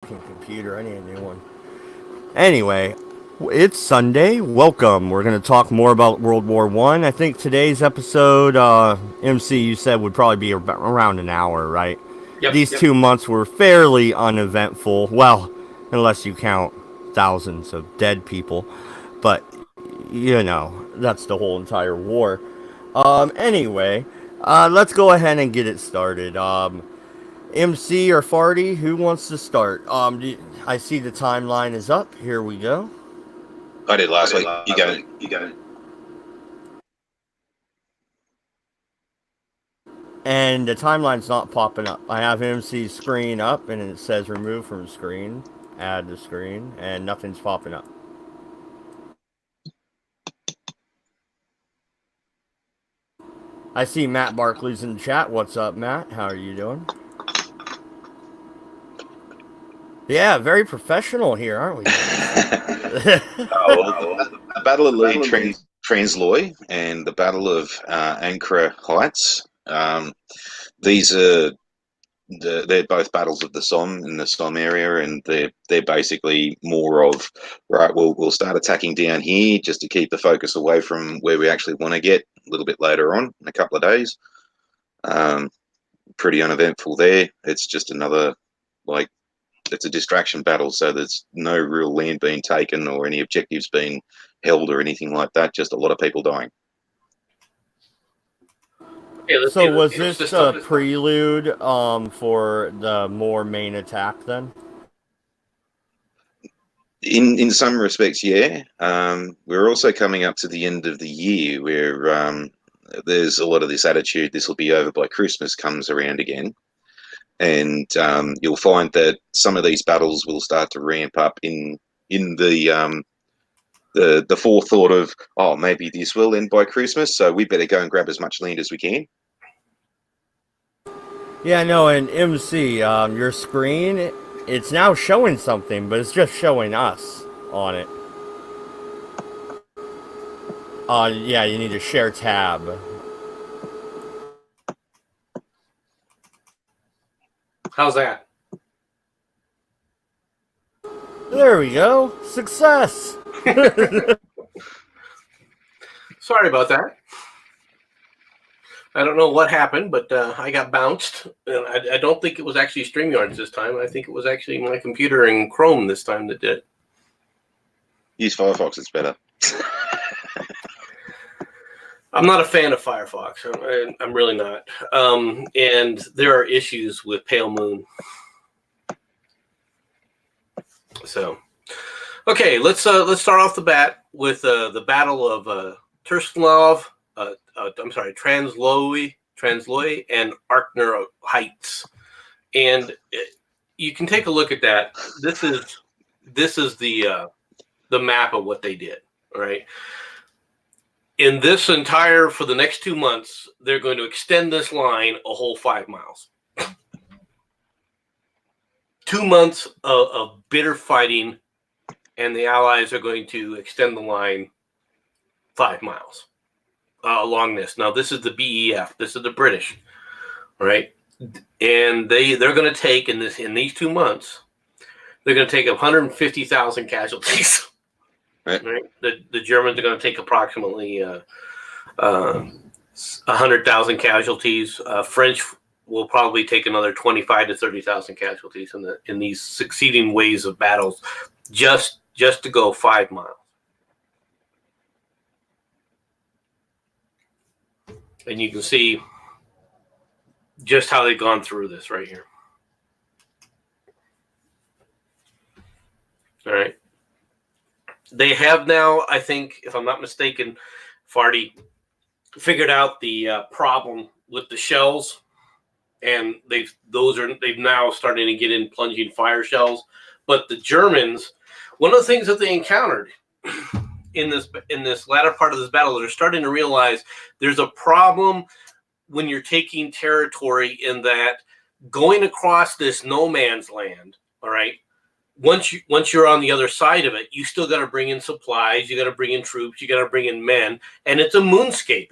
Computer. I need a new one. Anyway, it's Sunday. Welcome. We're going to talk more about World War I. I think today's episode, MC, you said would probably be around an hour, right? Yep. These 2 months were fairly uneventful. Well, unless you count thousands of dead people. But, that's the whole entire war. Anyway, let's go ahead and get it started. MC or Farty, who wants to start? I see the timeline is up. Here we go. I did last week. You go. And the timeline's not popping up. I have MC's screen up, and it says remove from screen, add to screen, and nothing's popping up. I see Matt Barkley's in the chat. What's up, Matt? How are you doing? Yeah, very professional here, aren't we? The Battle of Lee Transloy and the Battle of Ankara Heights. These are they're both battles of the Somme in the Somme area, and they're basically more of right. We'll start attacking down here just to keep the focus away from where we actually want to get a little bit later on in a couple of days. Pretty uneventful there. It's just another it's a distraction battle, so there's no real land being taken or any objectives being held or anything like that. Just a lot of people dying. So was this a prelude for the more main attack then? In some respects, yeah. We're also coming up to the end of the year where there's a lot of this attitude, this will be over by Christmas, comes around again. And you'll find that some of these battles will start to ramp up in the forethought of, oh, maybe this will end by Christmas, so we better go and grab as much land as we can. Yeah, no, and MC, your screen, it's now showing something, but it's just showing us on it. Yeah, you need to share tab. How's that? There we go. Success. Sorry about that. I don't know what happened, but I got bounced. And I don't think it was actually StreamYards this time. I think it was actually my computer and Chrome this time that did it. Use Firefox, it's better. I'm not a fan of Firefox. I'm really not. And there are issues with Pale Moon. So, okay, let's start off the bat with the Battle of Transloy, and Arkner Heights. And you can take a look at that. This is the map of what they did. All right. In this for the next 2 months, they're going to extend this line a whole 5 miles. 2 months of bitter fighting, and the Allies are going to extend the line 5 miles along this. Now, this is the BEF. This is the British, right? And they're going to take in these 2 months, they're going to take 150,000 casualties. Right. The Germans are going to take approximately 100,000 casualties. French will probably take another 25 to 30,000 casualties in these succeeding waves of battles, just to go 5 miles. And you can see just how they've gone through this right here. All right. They have now, I think, if I'm not mistaken, Farty figured out the problem with the shells, and they've now starting to get in plunging fire shells. But the Germans, one of the things that they encountered in this latter part of this battle, they're starting to realize there's a problem when you're taking territory, in that going across this no man's land, all right. Once you're on the other side of it, you still got to bring in supplies, you got to bring in troops, you got to bring in men, and it's a moonscape.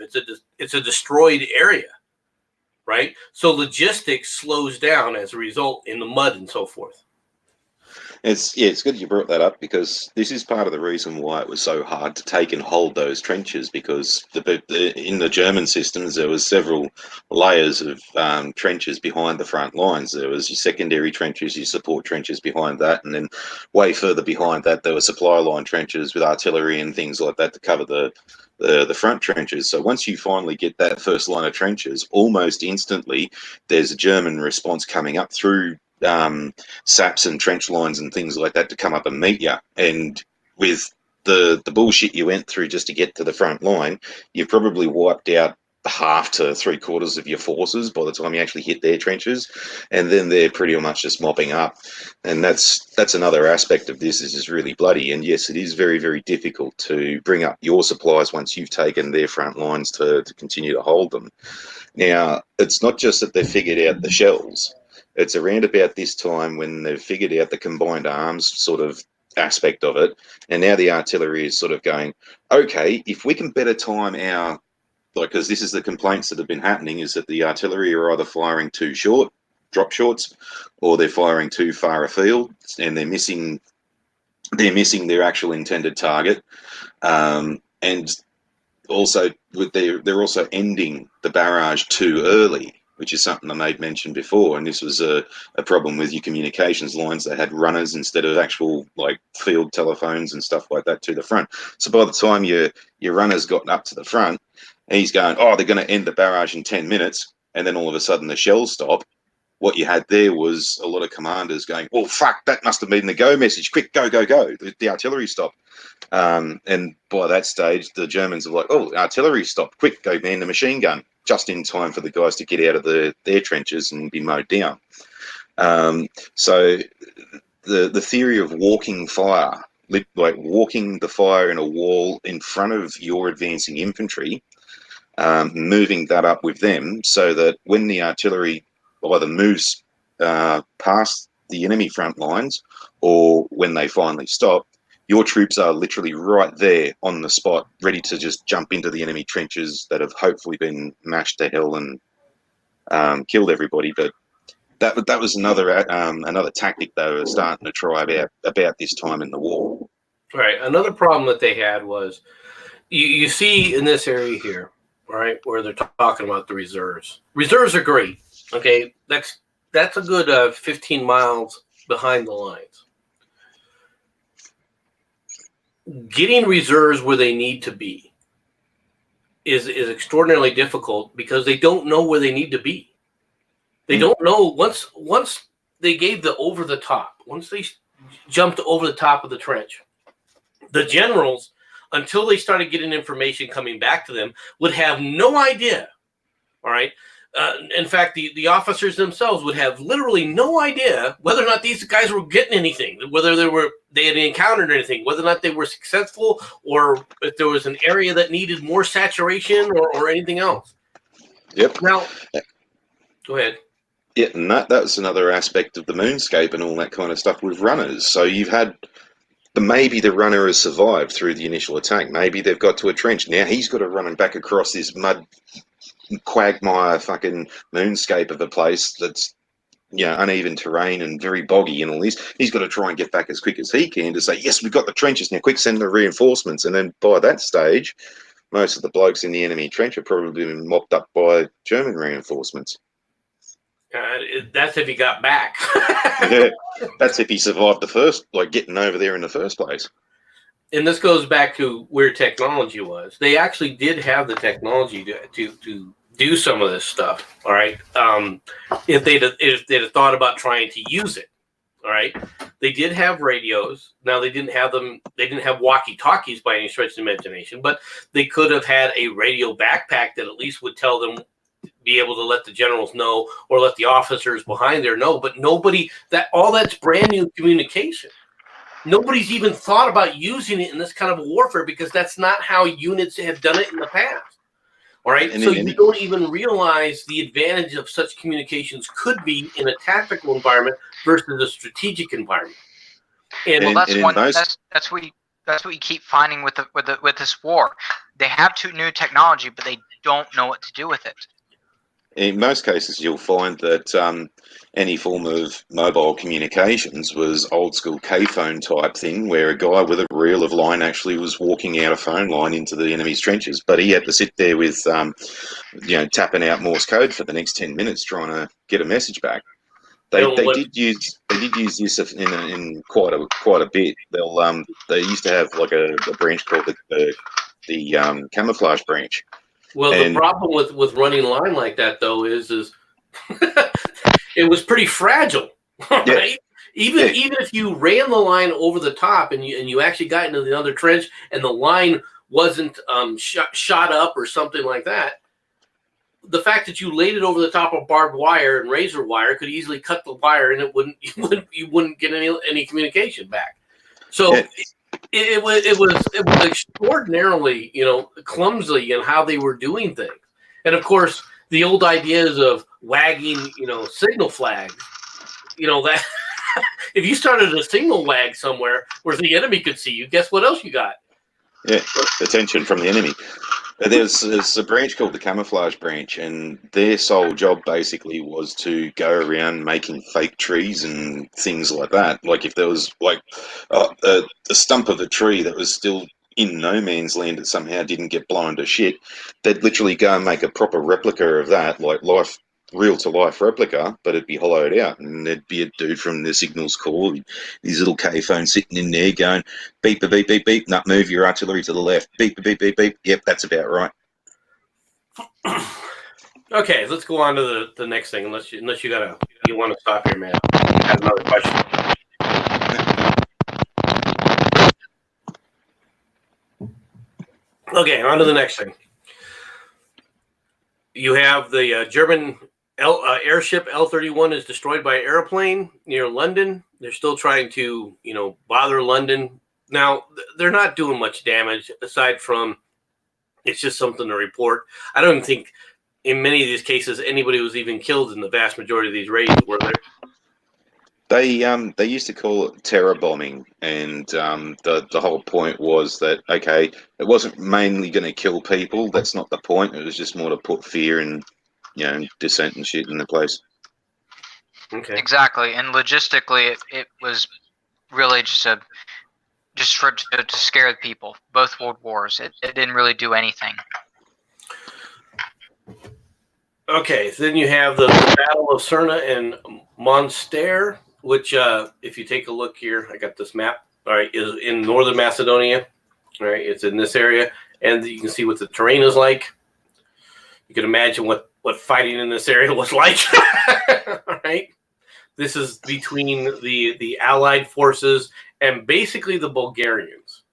It's a destroyed area, right? So logistics slows down as a result in the mud and so forth. It's good you brought that up, because this is part of the reason why it was so hard to take and hold those trenches, because in the German systems there was several layers of trenches behind the front lines. There was your secondary trenches, your support trenches behind that, and then way further behind that there were supply line trenches with artillery and things like that to cover the front trenches. So once you finally get that first line of trenches, almost instantly there's a German response coming up through saps and trench lines and things like that to come up and meet you. And with the bullshit you went through just to get to the front line, you've probably wiped out half to 3/4 of your forces by the time you actually hit their trenches, and then they're pretty much just mopping up. And that's another aspect of this, is just really bloody. And yes, it is very, very difficult to bring up your supplies once you've taken their front lines to continue to hold them. Now, it's not just that they've figured out the shells. It's around about this time when they've figured out the combined arms sort of aspect of it. And now the artillery is sort of going, okay, if we can better time our, because this is the complaints that have been happening, is that the artillery are either firing too short, drop shorts, or they're firing too far afield, and they're missing their actual intended target. And also they're also ending the barrage too early, which is something I made mention before. And this was a problem with your communications lines. They had runners instead of actual like field telephones and stuff like that to the front. So by the time your runners got up to the front, he's going, oh, they're going to end the barrage in 10 minutes. And then all of a sudden the shells stop. What you had there was a lot of commanders going, well, fuck, that must have been the go message. Quick, go, go, go. The artillery stopped. And by that stage, the Germans are like, oh, artillery stopped. Quick, go man the machine gun. Just in time for the guys to get out of their trenches and be mowed down. So the theory of walking fire, like walking the fire in a wall in front of your advancing infantry, moving that up with them so that when the artillery either moves past the enemy front lines or when they finally stop, your troops are literally right there on the spot, ready to just jump into the enemy trenches that have hopefully been mashed to hell and killed everybody. But that was another tactic they were starting to try about this time in the war. Right. Another problem that they had was you see in this area here, right, where they're talking about the reserves. Reserves are great. Okay, that's a good 15 miles behind the lines. Getting reserves where they need to be is extraordinarily difficult because they don't know where they need to be. They don't know once they gave the over the top, once they jumped over the top of the trench, the generals, until they started getting information coming back to them, would have no idea. All right. In fact, the officers themselves would have literally no idea whether or not these guys were getting anything, whether they had encountered anything, whether or not they were successful, or if there was an area that needed more saturation or anything else. Yep. Now, go ahead. Yeah, and that was another aspect of the moonscape and all that kind of stuff with runners. So you've had maybe the runner has survived through the initial attack. Maybe they've got to a trench. Now he's got to run back across this mud quagmire fucking moonscape of a place that's, you know, uneven terrain and very boggy and all this. He's got to try and get back as quick as he can to say, yes, we've got the trenches now, quick, send the reinforcements. And then by that stage, most of the blokes in the enemy trench have probably been mopped up by German reinforcements. That's if he got back. Yeah, that's if he survived the first, like getting over there in the first place. And this goes back to where technology was. They actually did have the technology to do some of this stuff. All right, if they'd have thought about trying to use it. All right, they did have radios. Now they didn't have them. They didn't have walkie-talkies by any stretch of the imagination, but they could have had a radio backpack that at least would tell them, be able to let the generals know or let the officers behind there know. But nobody, all that's brand new communication. Nobody's even thought about using it in this kind of warfare because that's not how units have done it in the past. All right. So you don't even realize the advantage of such communications could be in a tactical environment versus a strategic environment. And that's what you keep finding with this war. They have new technology, but they don't know what to do with it. in most cases, you'll find that any form of mobile communications was old school K-phone type thing, where a guy with a reel of line actually was walking out a phone line into the enemy's trenches, but he had to sit there with, tapping out Morse code for the next 10 minutes trying to get a message back. They did use this in quite a bit. They used to have like a branch called the camouflage branch. Well, the problem with running line like that though is it was pretty fragile, right? Yeah. Even if you ran the line over the top and you actually got into the other trench and the line wasn't shot up or something like that, the fact that you laid it over the top of barbed wire and razor wire could easily cut the wire, and you wouldn't get any communication back. So it was extraordinarily, clumsy in how they were doing things. And of course, the old ideas of wagging, signal flags, that if you started a signal wag somewhere where the enemy could see you, guess what else you got? Yeah, attention from the enemy. There's a branch called the camouflage branch, and their sole job basically was to go around making fake trees and things like that. Like if there was like a stump of a tree that was still in no man's land that somehow didn't get blown to shit, they'd literally go and make a proper replica of that, like real-to-life replica, but it'd be hollowed out, and there'd be a dude from the signals corps, his little K-phone sitting in there going, beep, beep, beep, beep, no, move your artillery to the left, beep, beep, beep, beep, yep, that's about right. Okay, let's go on to the next thing, unless you want to stop here, man. I have another question. Okay, on to the next thing. You have the German airship L-31 is destroyed by an airplane near London. They're still trying to, bother London. Now, they're not doing much damage aside from it's just something to report. I don't think in many of these cases anybody was even killed in the vast majority of these raids, were there? They used to call it terror bombing, and the whole point was that, okay, it wasn't mainly going to kill people. That's not the point. It was just more to put fear and dissent and shit in the place. Okay. Exactly, and logistically, it was really to scare people. Both world wars, it didn't really do anything. Okay, so then you have the Battle of Cerna and Monster, which, if you take a look here, I got this map. All right, is in northern Macedonia. All right, it's in this area, and you can see what the terrain is like. You can imagine what fighting in this area was like. All right, this is between the Allied forces and basically the Bulgarians.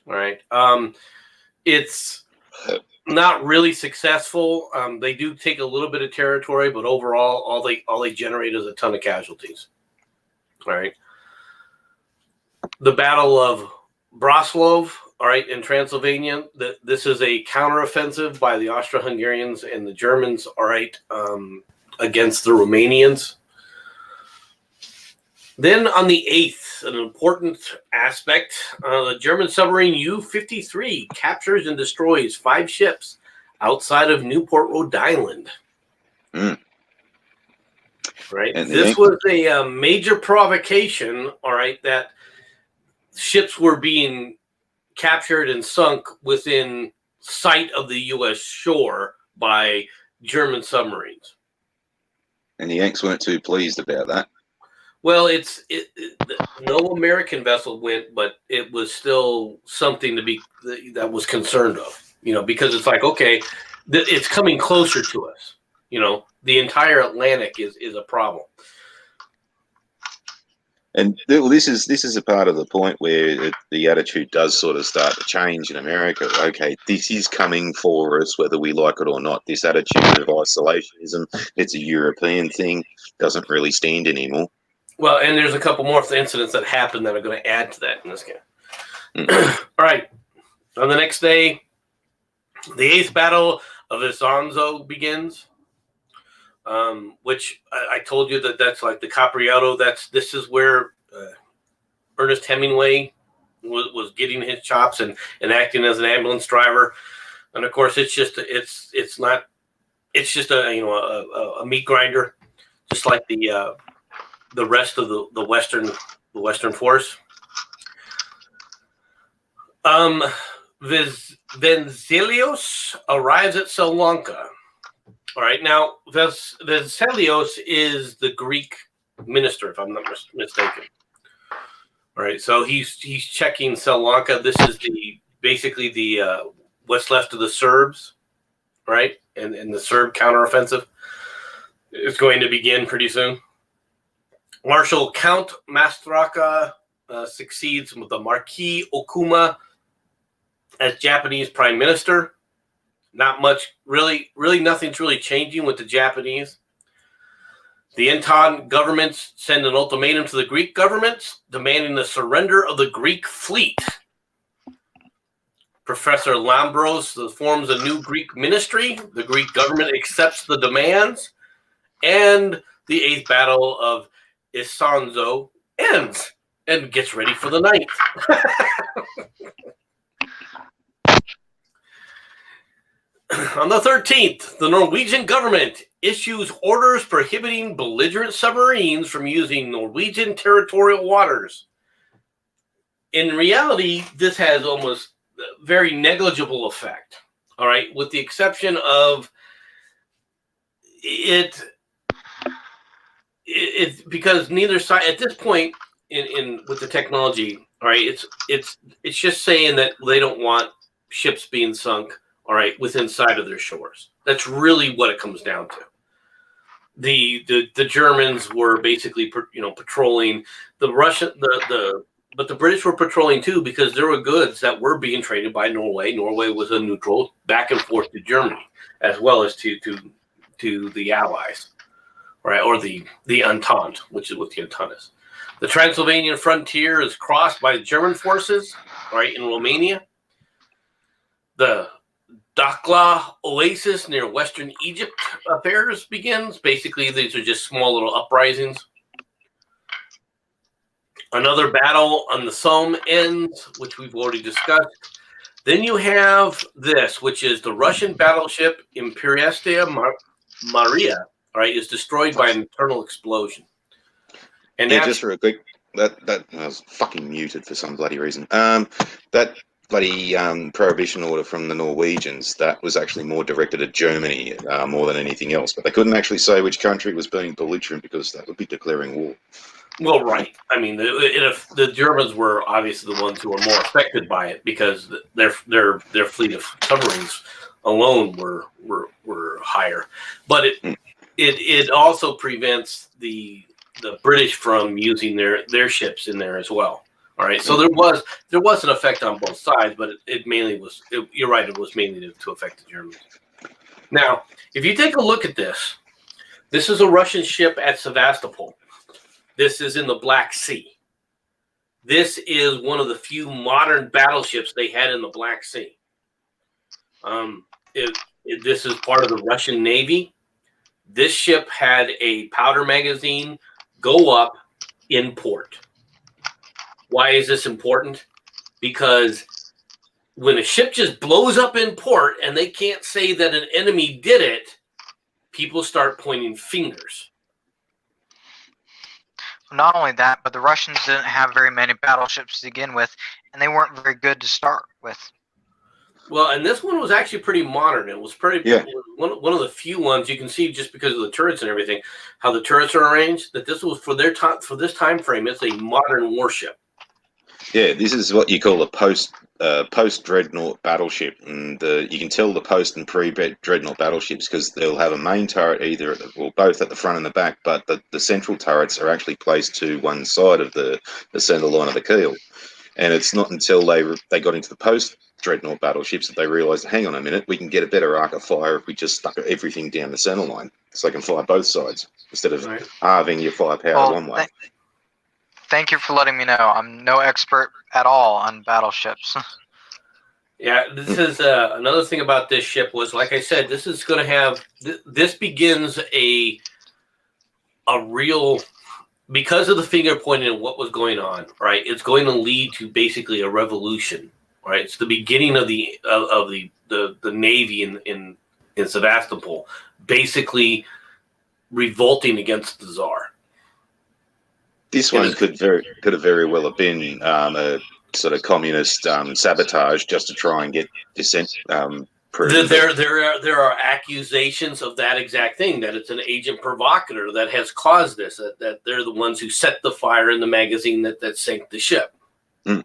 All right, it's not really successful. They do take a little bit of territory, but overall, all they generate is a ton of casualties. All right. The Battle of Braslav, all right, in Transylvania. This is a counteroffensive by the Austro-Hungarians and the Germans, all right, against the Romanians. Then on the 8th, an important aspect, the German submarine U-53 captures and destroys 5 ships outside of Newport, Rhode Island. Right. And this was a major provocation, all right, that ships were being captured and sunk within sight of the U.S. shore by German submarines. And the Yanks weren't too pleased about that. Well, no American vessel went, but it was still something that was concerned of, because it's like, okay, it's coming closer to us. The entire Atlantic is a problem. And this is a part of the point where the attitude does sort of start to change in America. Okay, this is coming for us, whether we like it or not. This attitude of isolationism, it's a European thing, doesn't really stand anymore. Well, and there's a couple more incidents that happened that are going to add to that in this game. All right. On the next day, the 8th Battle of Isonzo begins, which I told you that's like the Capriato. This is where Ernest Hemingway was getting his chops and acting as an ambulance driver. And of course, it's not it's just a meat grinder, just like the rest of the Western force. Venzelios arrives at Sri Lanka. All right, now Venzelios is the Greek minister, if I'm not mistaken. All right, so he's checking Sri Lanka. This is basically the what's left of the Serbs, right? And the Serb counteroffensive is going to begin pretty soon. Marshal Count Mastraka succeeds with the Marquis Okuma as Japanese prime minister. Not much, really nothing's really changing with the Japanese. The Entente governments send an ultimatum to the Greek governments demanding the surrender of the Greek fleet. Professor Lambros forms a new Greek ministry. The Greek government accepts the demands, and the 8th Battle of Isonzo ends and gets ready for the 9th. On the 13th, the Norwegian government issues orders prohibiting belligerent submarines from using Norwegian territorial waters. In reality, this has almost very negligible effect, all right, with the exception of it because neither side, at this point in with the technology, all right, it's just saying that they don't want ships being sunk, all right, within sight of their shores. That's really what it comes down to. The Germans were basically patrolling. But the British were patrolling too, because there were goods that were being traded by Norway. Norway was a neutral back and forth to Germany, as well as to the Allies, right, or the Entente, which is what the Entente is. The Transylvanian frontier is crossed by German forces, right, in Romania. The Dakhla Oasis near western Egypt affairs begins. Basically, these are just small little uprisings. Another battle on the Somme ends, which we've already discussed. Then you have this, which is the Russian battleship Imperestia Maria, right, is destroyed by an internal explosion. And yeah, just real quick, that I was fucking muted for some bloody reason. That bloody prohibition order from the Norwegians, that was actually more directed at Germany more than anything else. But they couldn't actually say which country was being belligerent because that would be declaring war. Well, right. I mean, the Germans were obviously the ones who were more affected by it because their fleet of submarines alone were higher. But it also prevents the British from using their ships in there as well. All right. So there was an effect on both sides, but it mainly was. You're right. It was mainly to affect the Germans. Now, if you take a look at this is a Russian ship at Sevastopol. This is in the Black Sea. This is one of the few modern battleships they had in the Black Sea. This is part of the Russian Navy. This ship had a powder magazine go up in port. Why is this important? Because when a ship just blows up in port and they can't say that an enemy did it, people start pointing fingers. Not only that, but the Russians didn't have very many battleships to begin with, and they weren't very good to start with. Well, and this one was actually pretty modern. It was one of the few ones you can see just because of the turrets and everything, how the turrets are arranged. That this was for this time frame. It's a modern warship. Yeah, this is what you call a post dreadnought battleship, and you can tell the post and pre dreadnought battleships because they'll have a main turret both at the front and the back, but the central turrets are actually placed to one side of the center line of the keel. And it's not until they got into the post dreadnought battleships that they realised, hang on a minute, we can get a better arc of fire if we just stuck everything down the center line, so they can fire both sides instead of halving your firepower one way. Thank you for letting me know. I'm no expert at all on battleships. Yeah, this is another thing about this ship was, like I said, this is going to have this begins a real, because of the finger pointing at what was going on, right? It's going to lead to basically a revolution, right? It's the beginning of the Navy in Sevastopol basically revolting against the Tsar. This one could have very well have been a sort of communist sabotage just to try and get dissent proven. There are accusations of that exact thing, that it's an agent provocateur that has caused this, that they're the ones who set the fire in the magazine that sank the ship. Mm.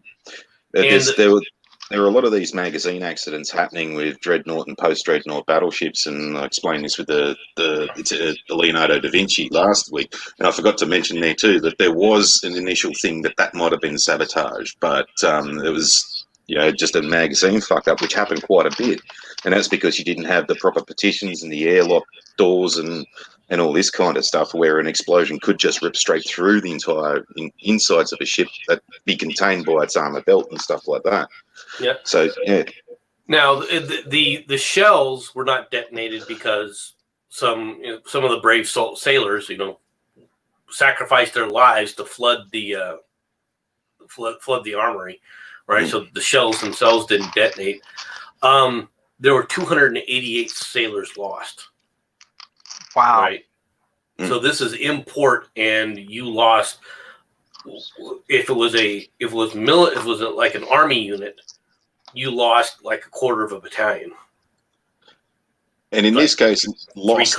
There were a lot of these magazine accidents happening with dreadnought and post-dreadnought battleships, and I explained this with the Leonardo da Vinci last week, and I forgot to mention there too that there was an initial thing that might have been sabotage, but it was just a magazine fuck up, which happened quite a bit, and that's because you didn't have the proper partitions and the airlock doors and all this kind of stuff, where an explosion could just rip straight through the entire insides of a ship that be contained by its armor belt and stuff like that. Yeah. So yeah. Now the shells were not detonated because some of the brave sailors sacrificed their lives to flood the armory, right? So the shells themselves didn't detonate. There were 288 sailors lost. Wow. Right. So this is import, and you lost. If it was like an army unit, you lost like a quarter of a battalion. And in this case, lost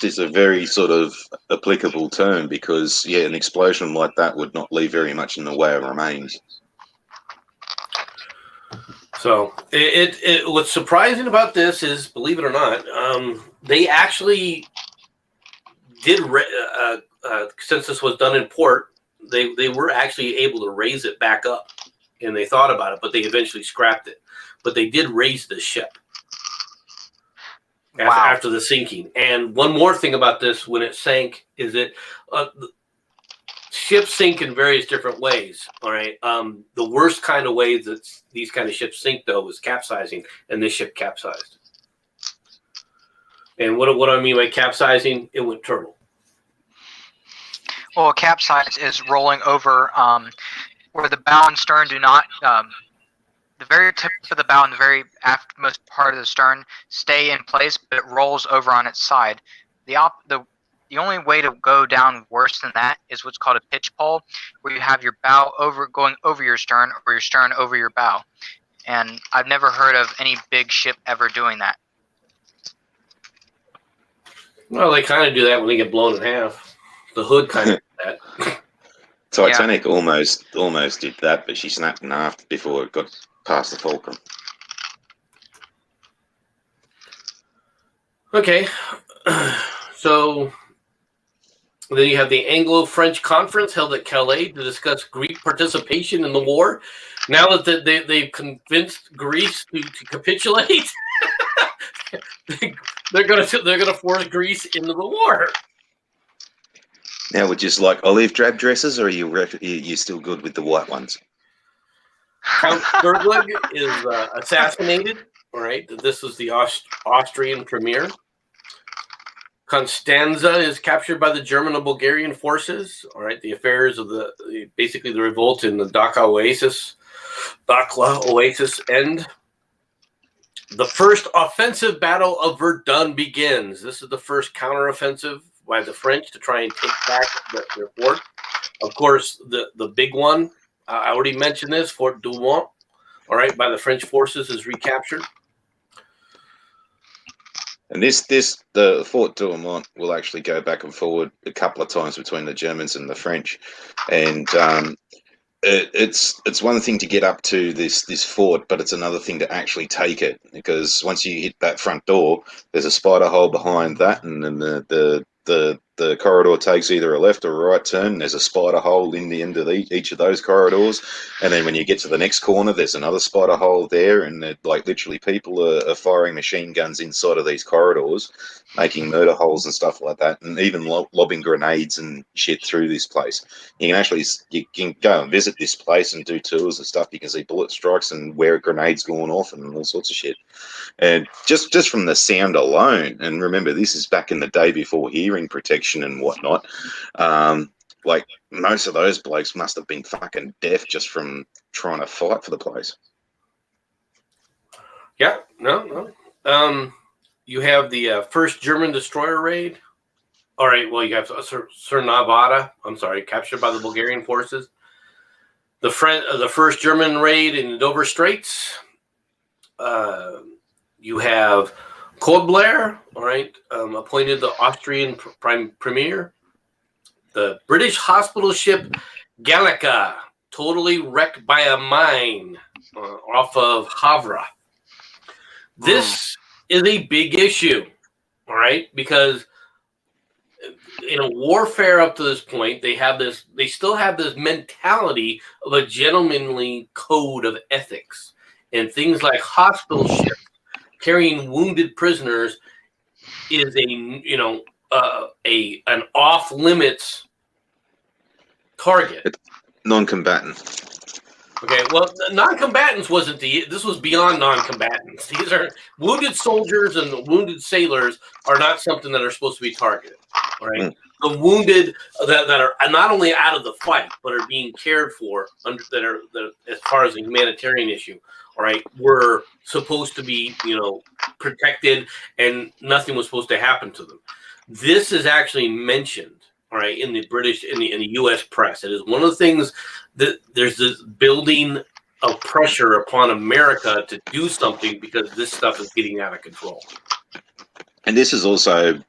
is a very sort of applicable term, because an explosion like that would not leave very much in the way of remains. So what's surprising about this is, believe it or not, they actually did, since this was done in port, they were actually able to raise it back up, and they thought about it, but they eventually scrapped it. But they did raise the ship after the sinking. And one more thing about this, when it sank, is that ships sink in various different ways. All right. The worst kind of way that these kind of ships sink, though, was capsizing, and this ship capsized. And what do I mean by capsizing? It went turtle. Well, a capsize is rolling over where the bow and stern do not. The very tip of the bow and the very aftmost part of the stern stay in place, but it rolls over on its side. The only way to go down worse than that is what's called a pitch pole, where you have your bow going over your stern, or your stern over your bow. And I've never heard of any big ship ever doing that. Well, they kind of do that when they get blown in half. The Hood kind of did that. Titanic almost did that, but she snapped in half before it got past the fulcrum. Okay, so then you have the Anglo-French conference held at Calais to discuss Greek participation in the war. Now that they've convinced Greece to capitulate, they're gonna force Greece into the war. Now, would you like olive drab dresses, or are you still good with the white ones? Count Sturgling is assassinated. All right, this was the Austrian premier. Constanza is captured by the German and Bulgarian forces. All right, the affairs of basically the revolt in the Dakla Oasis end. The first offensive battle of Verdun begins. This is the first counteroffensive by the French to try and take back their fort. Of course, the big one, I already mentioned this, Fort Douaumont, all right, by the French forces is recaptured. And the Fort Douaumont will actually go back and forward a couple of times between the Germans and the French, and it's one thing to get up to this fort, but it's another thing to actually take it, because once you hit that front door, there's a spider hole behind that, and then the corridor takes either a left or a right turn, and there's a spider hole in the end of each of those corridors, and then when you get to the next corner, there's another spider hole there, and like literally people are firing machine guns inside of these corridors, making murder holes and stuff like that, and even lobbing grenades and shit through this place. You can go and visit this place and do tours and stuff. You can see bullet strikes and where grenades going off and all sorts of shit. And just from the sound alone, and remember, this is back in the day before hearing protection and whatnot, like most of those blokes must have been fucking deaf just from trying to fight for the place. Yeah, no. You have the first German destroyer raid. All right, well, you have Cernavada. I'm sorry, captured by the Bulgarian forces. The first German raid in the Dover Straits. You have Kobler, all right, appointed the Austrian premier. The British hospital ship Gallica, totally wrecked by a mine off of Havre. This is a big issue, all right, because in a warfare up to this point, they still have this mentality of a gentlemanly code of ethics, and things like hospital ships carrying wounded prisoners is an off limits target. Non-combatant. Okay, well, non-combatants wasn't this was beyond non-combatants. These are wounded soldiers and wounded sailors are not something that are supposed to be targeted. All right, the wounded that are not only out of the fight but are being cared for that as far as a humanitarian issue. All right, were supposed to be protected and nothing was supposed to happen to them. This is actually mentioned. All right, in the British, in the U.S. press, it is one of the things that there's this building of pressure upon America to do something because this stuff is getting out of control. And this is also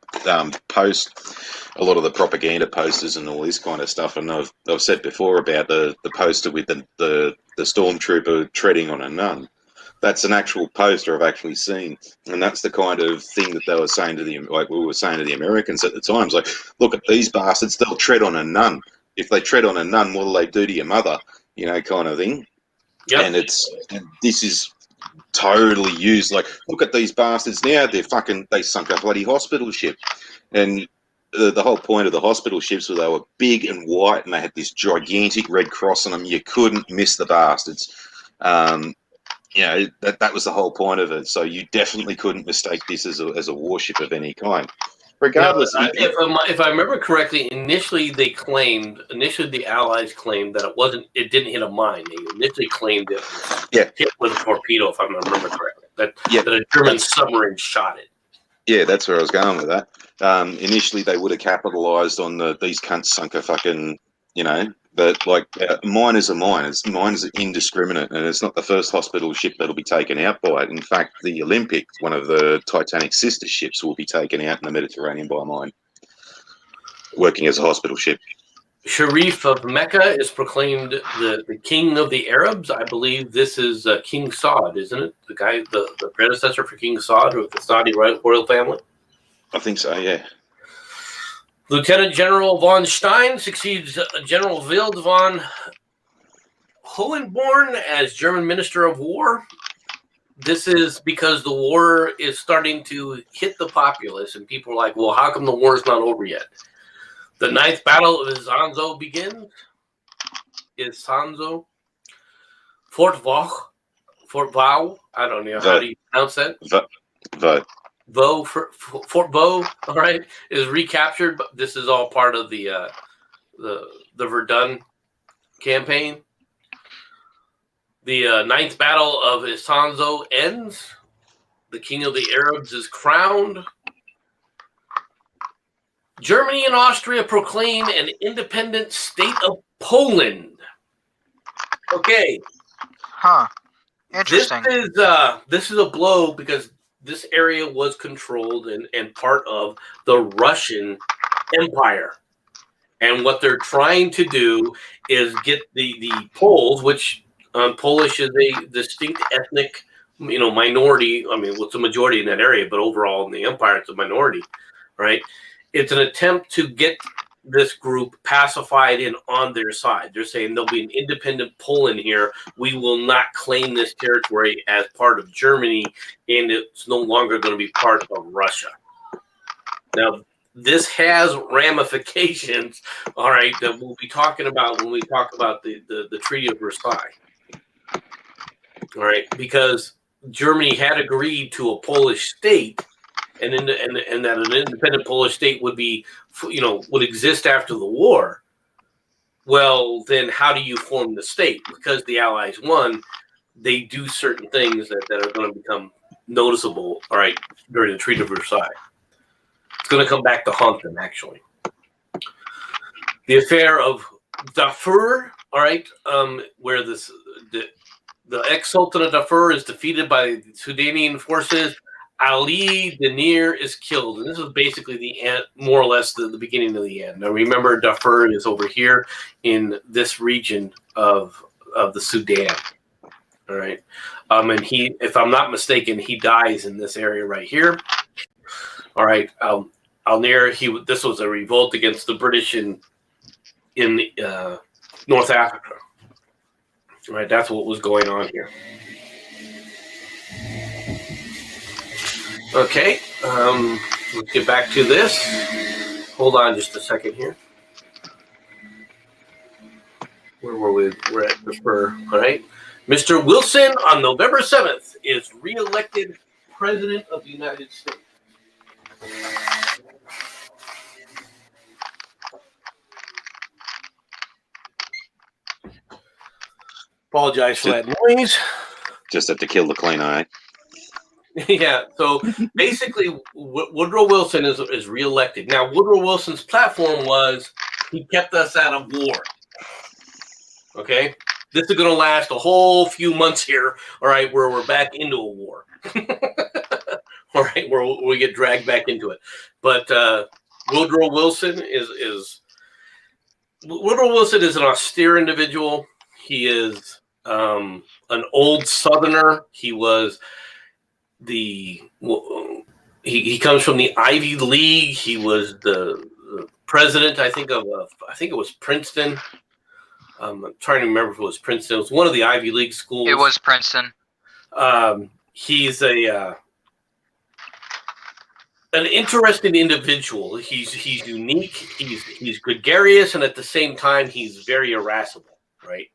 post a lot of the propaganda posters and all this kind of stuff. And I've said before about the poster with the stormtrooper treading on a nun. That's an actual poster I've actually seen, and that's the kind of thing that they were saying to we were saying to the Americans at the time. It's like, look at these bastards; they'll tread on a nun. If they tread on a nun, what will they do to your mother? Kind of thing. Yep. And this is totally used. Like, look at these bastards now; they sunk a bloody hospital ship, and the whole point of the hospital ships was they were big and white, and they had this gigantic red cross on them. You couldn't miss the bastards. That was the whole point of it. So you definitely couldn't mistake this as a warship of any kind. Regardless, if I remember correctly, initially the Allies claimed that it didn't hit a mine. They initially claimed it hit with a torpedo, if I remember correctly. That a German submarine shot it. Yeah, that's where I was going with that. Initially, they would have capitalized on these cunts sunk a fucking, but mine is a mine. Mine is indiscriminate, and it's not the first hospital ship that'll be taken out by it. In fact, the Olympic, one of the Titanic's sister ships, will be taken out in the Mediterranean by mine, working as a hospital ship. Sharif of Mecca is proclaimed the king of the Arabs. I believe this is King Saud, isn't it? The guy, the predecessor for King Saud of the Saudi royal family. I think so. Yeah. Lieutenant General von Stein succeeds General Wild von Hohenborn as German Minister of War. This is because the war is starting to hit the populace, and people are like, well, how come the war is not over yet? The 9th Battle of Isonzo begins. Fort Vaux, I don't know how do you pronounce that? Fort Vaux, all right, is recaptured. But this is all part of the Verdun campaign. The 9th Battle of Isonzo ends. The King of the Arabs is crowned. Germany and Austria proclaim an independent state of Poland. Okay. Huh. Interesting. This is a blow because this area was controlled and part of the Russian Empire. And what they're trying to do is get the Poles, which Polish is a distinct ethnic, minority. I mean, it's a majority in that area, but overall in the empire, it's a minority, right? It's an attempt to get this group pacified and on their side. They're saying there'll be an independent Poland here. We will not claim this territory as part of Germany, and it's no longer going to be part of Russia. Now, this has ramifications, all right, that we'll be talking about when we talk about the Treaty of Versailles. All right, because Germany had agreed to a Polish state, and that an independent Polish state would exist after the war. Well, then how do you form the state? Because the Allies won, they do certain things that are going to become noticeable, all right, during the Treaty of Versailles. It's going to come back to haunt them, actually. The affair of Darfur, all right, where the ex-Sultan of Darfur is defeated by Sudanian forces. Ali Denir is killed, and this is basically the end, more or less the beginning of the end. Now, remember, Darfur is over here in this region of the Sudan. All right, and he, if I'm not mistaken, he dies in this area right here. All right, Al-Nir. This was a revolt against the British in North Africa. All right, that's what was going on here. Okay, let's get back to this. Hold on just a second here. Where were we? We're at the spur. All right. Mr. Wilson on November 7th is re-elected President of the United States. Apologize for that noise. Just had to kill the clean eye. Yeah, so basically, Woodrow Wilson is reelected. Now, Woodrow Wilson's platform was he kept us out of war. Okay? This is going to last a whole few months here, all right, where we're back into a war. All right, where we get dragged back into it. But Woodrow Wilson is an austere individual. He is an old Southerner. He was he comes from the Ivy League. He was the president, I think it was Princeton. I'm trying to remember if it was Princeton. It was one of the Ivy League schools. It was Princeton. He's an interesting individual. He's unique. He's gregarious, and at the same time, he's very irascible. Right.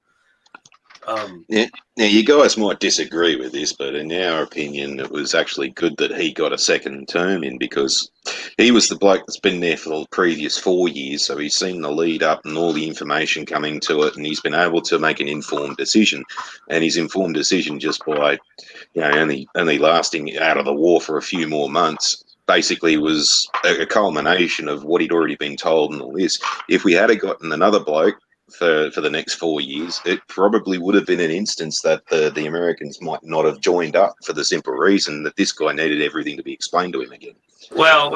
Yeah. Now, you guys might disagree with this, but in our opinion, it was actually good that he got a second term in because he was the bloke that's been there for the previous 4 years, so he's seen the lead up and all the information coming to it, and he's been able to make an informed decision. And his informed decision just by, only lasting out of the war for a few more months basically was a culmination of what he'd already been told and all this. If we had gotten another bloke for the next 4 years, it probably would have been an instance that the Americans might not have joined up for the simple reason that this guy needed everything to be explained to him again. Well,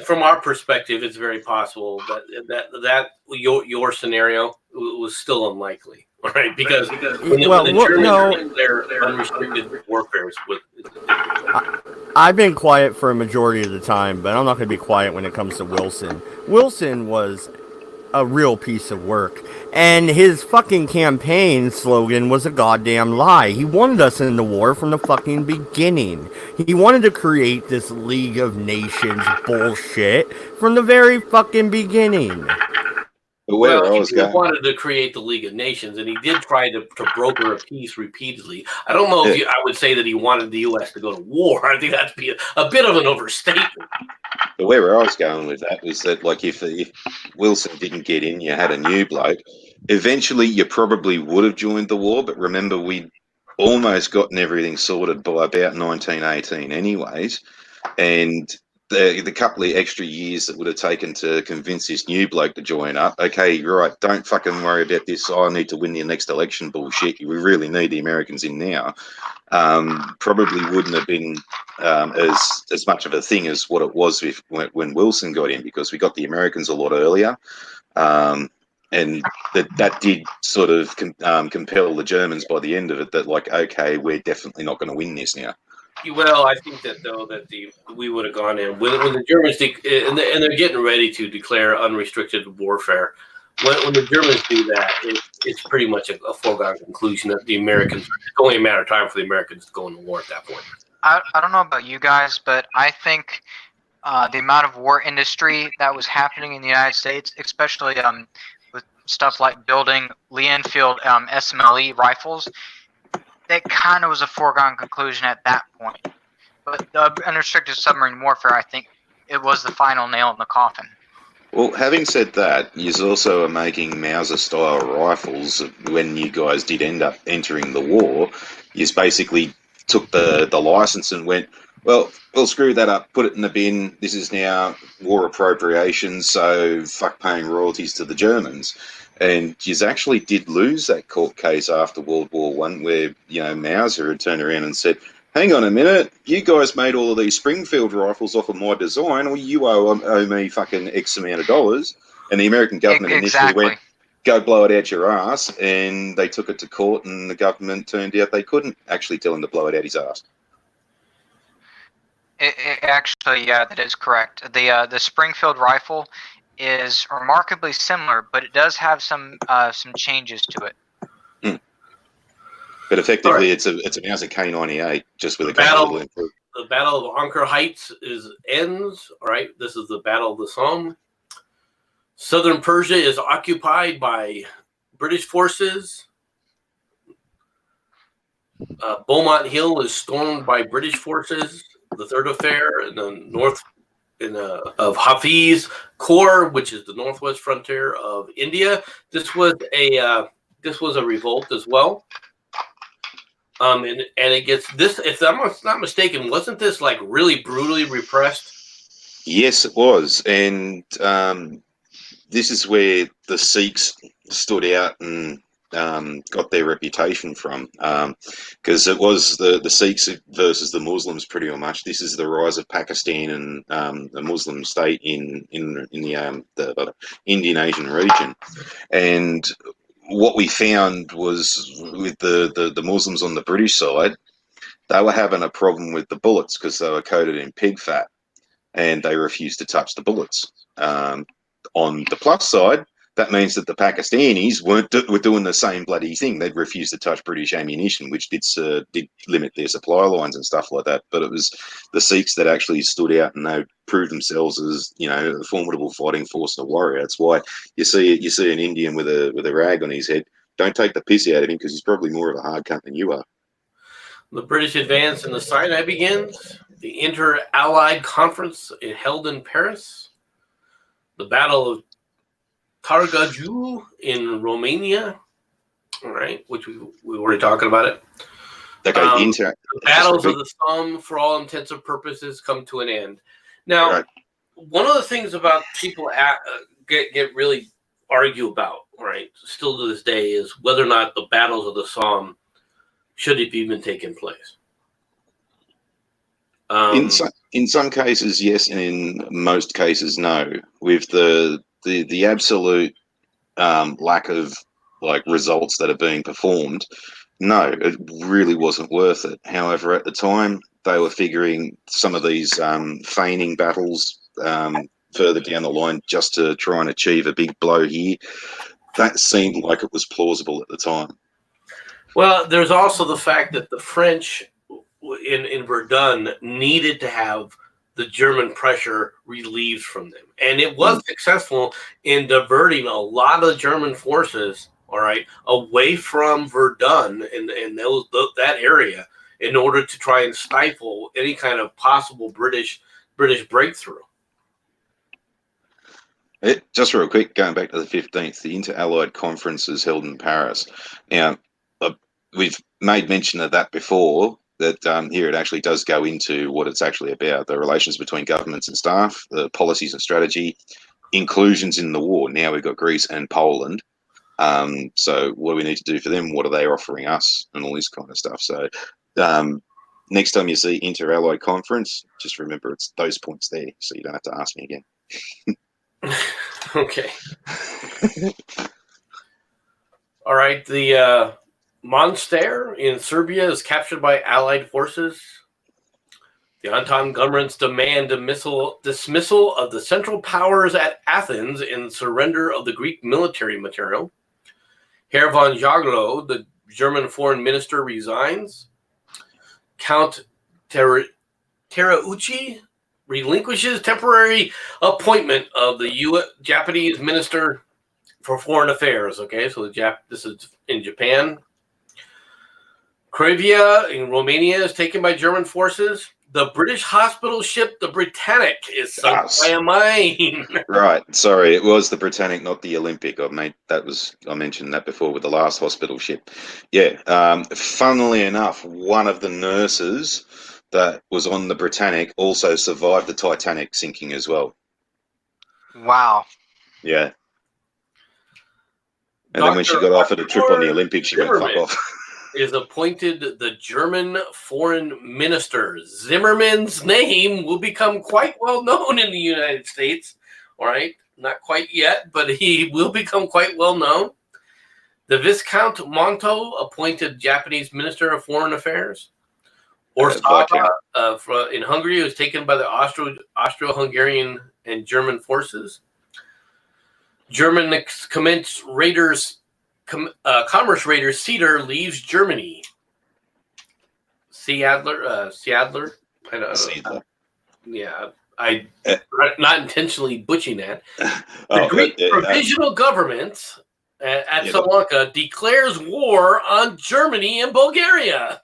from our perspective, it's very possible that your scenario was still unlikely, all right? Because when the Germans, they're unrestricted warfare with. I've been quiet for a majority of the time, but I'm not going to be quiet when it comes to Wilson. Wilson was a real piece of work, and his fucking campaign slogan was a goddamn lie. He wanted us in the war from the fucking beginning. He wanted to create this League of Nations bullshit from the very fucking beginning. He wanted to create the League of Nations, and he did try to broker a peace repeatedly. I don't know if I would say that he wanted the U.S. to go to war. I think that'd be a bit of an overstatement. But where I was going with that was that, like, if Wilson didn't get in, you had a new bloke. Eventually, you probably would have joined the war, but remember, we'd almost gotten everything sorted by about 1918 anyways, and the couple of extra years that would have taken to convince this new bloke to join up, okay, right, don't fucking worry about this, I need to win the next election bullshit, we really need the Americans in now, probably wouldn't have been as much of a thing as what it was when Wilson got in, because we got the Americans a lot earlier, and that did sort of compel the Germans by the end of it that, like, okay, we're definitely not going to win this now. Well, I think that we would have gone in when the Germans and they're getting ready to declare unrestricted warfare. When the Germans do that, it's pretty much a foregone conclusion that the Americans. It's only a matter of time for the Americans to go into war at that point. I don't know about you guys, but I think the amount of war industry that was happening in the United States, especially with stuff like building Lee Enfield SMLE rifles, that kind of was a foregone conclusion at that point. But the unrestricted submarine warfare, I think, it was the final nail in the coffin. Well, having said that, you also are making Mauser-style rifles when you guys did end up entering the war. You basically took the license and went, well, we'll screw that up, put it in the bin. This is now war appropriation, so fuck paying royalties to the Germans. And you actually did lose that court case after World War One, where Mauser had turned around and said, "Hang on a minute, you guys made all of these Springfield rifles off of my design, or you owe me fucking X amount of dollars." And the American government initially went, "Go blow it out your ass," and they took it to court, and the government turned out they couldn't actually tell him to blow it out his ass. Actually, yeah, that is correct. The Springfield rifle is remarkably similar, but it does have some changes to it. But effectively, it's a Mauser K98 just with a battle. little improvement. The Battle of Anchor Heights ends. All right, this is the Battle of the Somme. Southern Persia is occupied by British forces. Beaumont Hill is stormed by British forces. The third affair in the north of Hafiz Corps, which is the northwest frontier of India. This was a revolt as well. And it gets this. If I'm not mistaken, wasn't this like really brutally repressed? Yes, it was, and this is where the Sikhs stood out and got their reputation from, because it was the Sikhs versus the Muslims pretty much. This is the rise of Pakistan and the Muslim state in the Indian Asian region, and what we found was with the Muslims on the British side, they were having a problem with the bullets because they were coated in pig fat, and they refused to touch the bullets. On the plus side, that means that the Pakistanis were doing the same bloody thing. They'd refused to touch British ammunition, which did limit their supply lines and stuff like that. But it was the Sikhs that actually stood out, and they proved themselves as a formidable fighting force and a warrior. That's why you see an Indian with a rag on his head. Don't take the piss out of him, because he's probably more of a hard cunt than you are. The British advance in the Sinai begins. The Inter-Allied Conference held in Paris. The Battle of Targaju in Romania, all right, which we were already talking about it. The battles of the Somme, for all intents and purposes, come to an end. Now, right. One of the things about people get really argue about, right, still to this day, is whether or not the battles of the Somme should have even taken place. In some cases, yes, and in most cases, no. With the absolute lack of results that are being performed, no, it really wasn't worth it. However, at the time, they were figuring some of these feigning battles further down the line just to try and achieve a big blow here. That seemed like it was plausible at the time. Well, there's also the fact that the French in Verdun needed to have the German pressure relieved from them. And it was successful in diverting a lot of German forces, all right, away from Verdun and that area in order to try and stifle any kind of possible British breakthrough. Just real quick, going back to the 15th, the Inter-Allied Conference is held in Paris. Now, we've made mention of that before, that here it actually does go into what it's actually about, the relations between governments and staff, the policies and strategy, inclusions in the war. Now we've got Greece and Poland. So what do we need to do for them? What are they offering us? And all this kind of stuff. So next time you see Inter-Allied Conference, just remember it's those points there, so you don't have to ask me again. Okay. All right. The Monster in Serbia is captured by Allied forces. The Entente governments demand dismissal of the Central Powers at Athens and surrender of the Greek military material. Herr von Jaglo, the German foreign minister, resigns. Count Terauchi relinquishes temporary appointment of the Japanese minister for foreign affairs. Okay, so this is in Japan. Craiova in Romania is taken by German forces. The British hospital ship, the Britannic, is sunk by a mine. Right. Sorry, it was the Britannic, not the Olympic. I mentioned that before with the last hospital ship. Yeah. Funnily enough, one of the nurses that was on the Britannic also survived the Titanic sinking as well. Wow. Yeah. And then when she got offered a trip on the Olympic, she went fuck off. Is appointed the German foreign minister. Zimmerman's name will become quite well known in the United States. All right, not quite yet, but he will become quite well known. The Viscount Monto, appointed Japanese Minister of Foreign Affairs. Orsava in Hungary was taken by the Austro-Hungarian and German forces. German commerce raider Cedar leaves Germany. Seadler. Yeah, I not intentionally butchering that. The Greek provisional government at Salonika declares war on Germany and Bulgaria.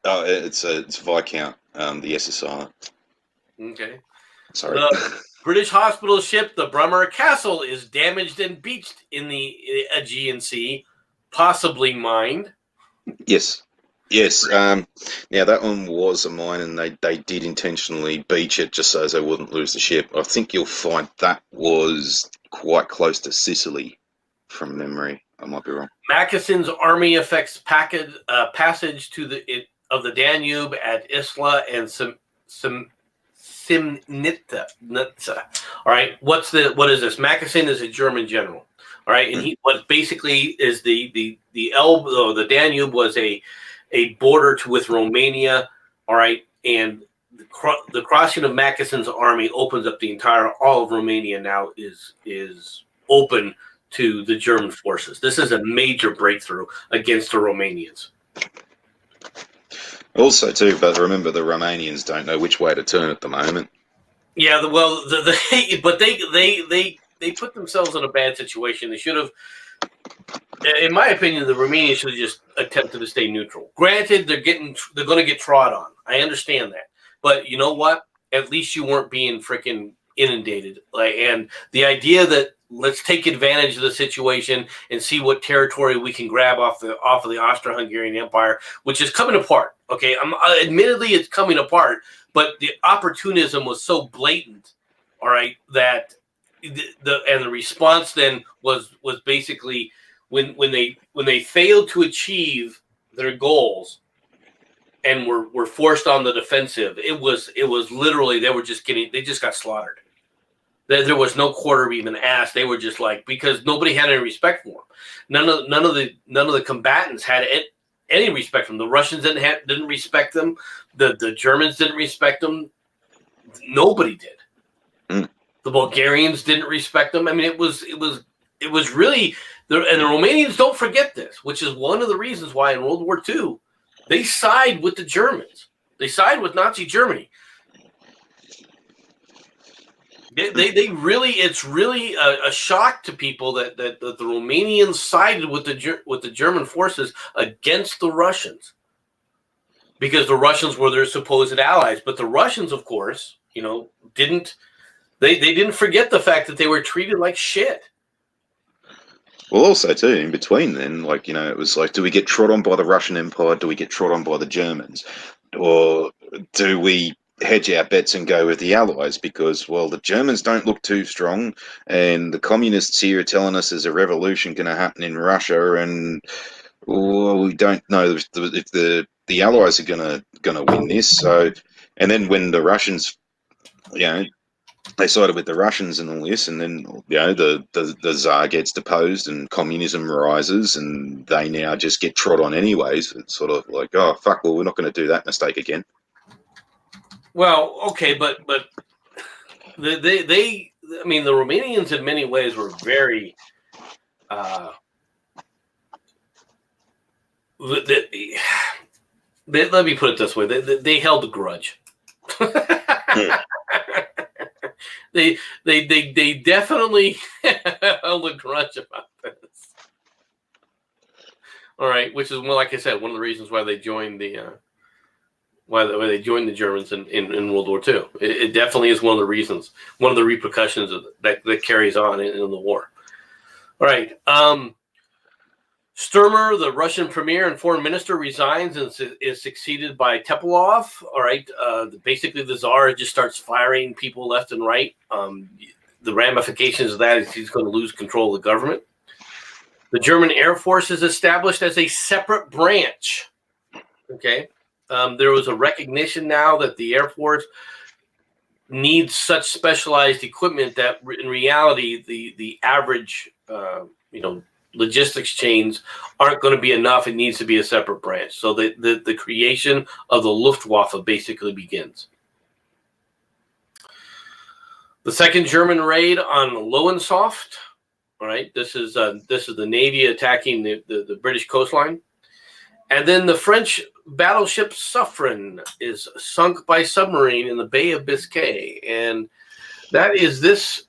Oh, it's Viscount. The S is silent. Okay. Sorry. The British hospital ship, the Bremer Castle, is damaged and beached in the Aegean Sea, possibly mined. Yes. Now that one was a mine, and they did intentionally beach it just so they wouldn't lose the ship. I think you'll find that was quite close to Sicily, from memory. I might be wrong. Mackeson's army effects passage to of the Danube at Isla and Simnitsa. All right, what is this? Mackeson is a German general. All right, and what basically is the Elbe, or the Danube, was a border with Romania. All right, and the crossing of Mackeson's army opens up all of Romania now is open to the German forces. This is a major breakthrough against the Romanians. Also, too, but remember, the Romanians don't know which way to turn at the moment. Yeah, but they put themselves in a bad situation. They should have, in my opinion, the Romanians should have just attempted to stay neutral. Granted, they're going to get trod on. I understand that, but you know what? At least you weren't being freaking inundated. And the idea that let's take advantage of the situation and see what territory we can grab off of the Austro-Hungarian Empire, which is coming apart. Okay, admittedly it's coming apart, but the opportunism was so blatant. All right, that the response then was basically when they failed to achieve their goals and were forced on the defensive. It was literally they just got slaughtered. There was no quarter even asked. They were just because nobody had any respect for them. None of the combatants had any respect for them. The Russians didn't respect them. The Germans didn't respect them. Nobody did. The Bulgarians didn't respect them. I mean, it was really and the Romanians don't forget this, which is one of the reasons why in World War II they side with the Germans. They side with Nazi Germany. They really, it's really a shock to people that the Romanians sided with the German forces against the Russians, because the Russians were their supposed allies. But the Russians, of course, didn't forget the fact that they were treated like shit. Well, also too, in between then, it was do we get trod on by the Russian Empire? Do we get trod on by the Germans, or do we hedge our bets and go with the Allies? Because, well, the Germans don't look too strong, and the communists here are telling us there's a revolution going to happen in Russia, and we don't know if the Allies are going to win this. So, and then when the Russians, they sided with the Russians and all this, and then the Tsar gets deposed and communism rises, and they now just get trod on anyways. It's sort of like, oh fuck, well, we're not going to do that mistake again. Well, okay, but the Romanians in many ways were very let me put it this way: they held a grudge. They definitely held a grudge about this. All right, which is, well, like I said, one of the reasons why they joined the why they joined the Germans in World War II. It definitely is one of the reasons, one of the repercussions that carries on in the war. All right. Sturmer, the Russian premier and foreign minister, resigns and is succeeded by Tepelov. All right. Basically, the Tsar just starts firing people left and right. The ramifications of that is he's going to lose control of the government. The German Air Force is established as a separate branch. Okay. There was a recognition now that the Air Force needs such specialized equipment that in reality, the average, logistics chains aren't going to be enough. It needs to be a separate branch. So the creation of the Luftwaffe basically begins. The second German raid on Lowensoft. All right, this is the Navy attacking the British coastline. And then the French battleship Suffren is sunk by submarine in the Bay of Biscay. And that is this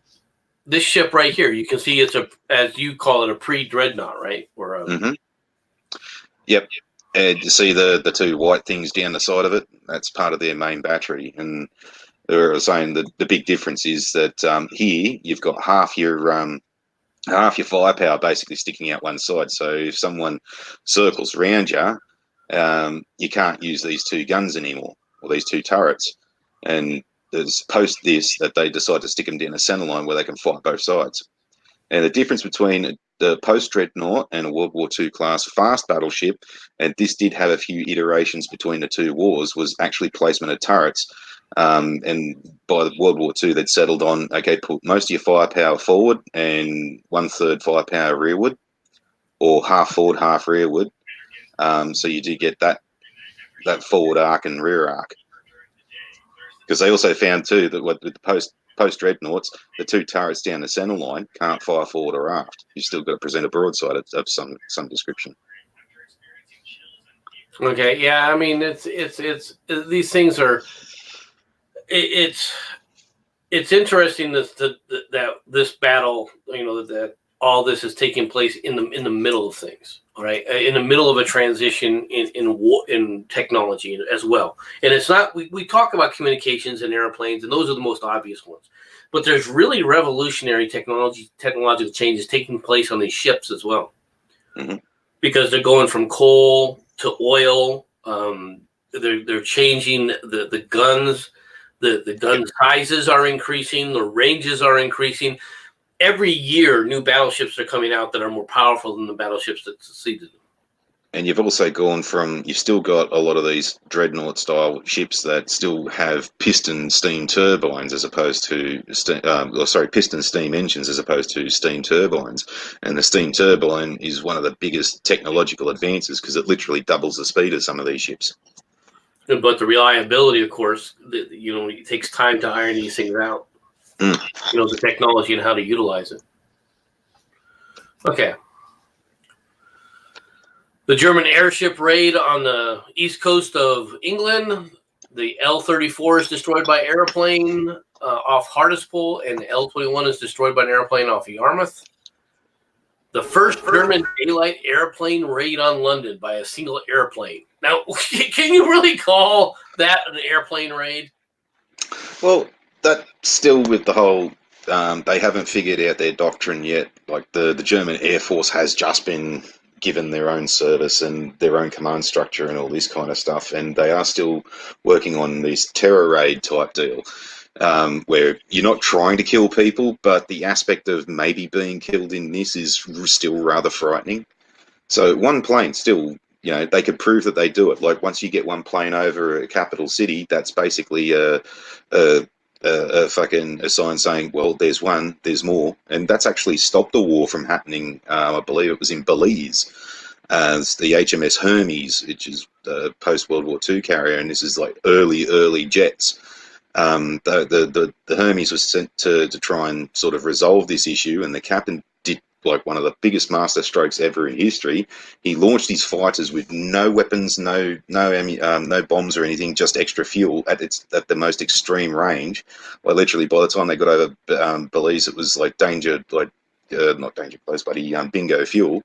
ship right here. You can see it's as you call it, a pre-dreadnought, right? Or Yep. And you see the two white things down the side of it? That's part of their main battery. And they were saying that the big difference is that here you've got half your firepower basically sticking out one side. So if someone circles around you, you can't use these two guns anymore, or these two turrets. And there's post this that they decide to stick them down a center line where they can fight both sides. And the difference between the post-dreadnought and a World War II class fast battleship, and this did have a few iterations between the two wars, was actually placement of turrets. And by World War II, they'd settled on, okay, put most of your firepower forward and 1/3 firepower rearward, or half forward, half rearward. So you do get that forward arc and rear arc. Because they also found too that with the post dreadnoughts, the two turrets down the center line can't fire forward or aft. You still got to present a broadside of some description. Okay, yeah, I mean it's these things are. It's interesting that this battle, that all this is taking place in the middle of things, all right, in the middle of a transition in technology as well. And it's not we talk about communications and airplanes, and those are the most obvious ones, but there's really revolutionary technological changes taking place on these ships as well, because they're going from coal to oil. They're changing the guns. The gun sizes are increasing. The ranges are increasing. Every year, new battleships are coming out that are more powerful than the battleships that succeeded them. And you've also gone from, you've still got a lot of these dreadnought-style ships that still have piston steam turbines as opposed to, piston steam engines as opposed to steam turbines. And the steam turbine is one of the biggest technological advances because it literally doubles the speed of some of these ships. But the reliability, of course, it takes time to iron these things out. The technology and how to utilize it. Okay. The German airship raid on the east coast of England. The L-34 is destroyed by airplane off Hartlepool, and the L-21 is destroyed by an airplane off Yarmouth. The first German daylight airplane raid on London by a single airplane. Now, can you really call that an airplane raid? Well, that's still with the whole, they haven't figured out their doctrine yet. Like the German Air Force has just been given their own service and their own command structure and all this kind of stuff. And they are still working on this terror raid type deal. Where you're not trying to kill people, but the aspect of maybe being killed in this is still rather frightening. So one plane still, they could prove that they do it. Like once you get one plane over a capital city, that's basically a sign saying, well, there's one, there's more. And that's actually stopped the war from happening. I believe it was in Belize. As the HMS Hermes, which is the post-World War II carrier, and this is like early jets. The Hermes was sent to try and sort of resolve this issue, and the captain did like one of the biggest master strokes ever in history. He launched his fighters with no weapons, no bombs or anything, just extra fuel at the most extreme range. Like literally, by the time they got over Belize, it was like not danger close, but bingo fuel.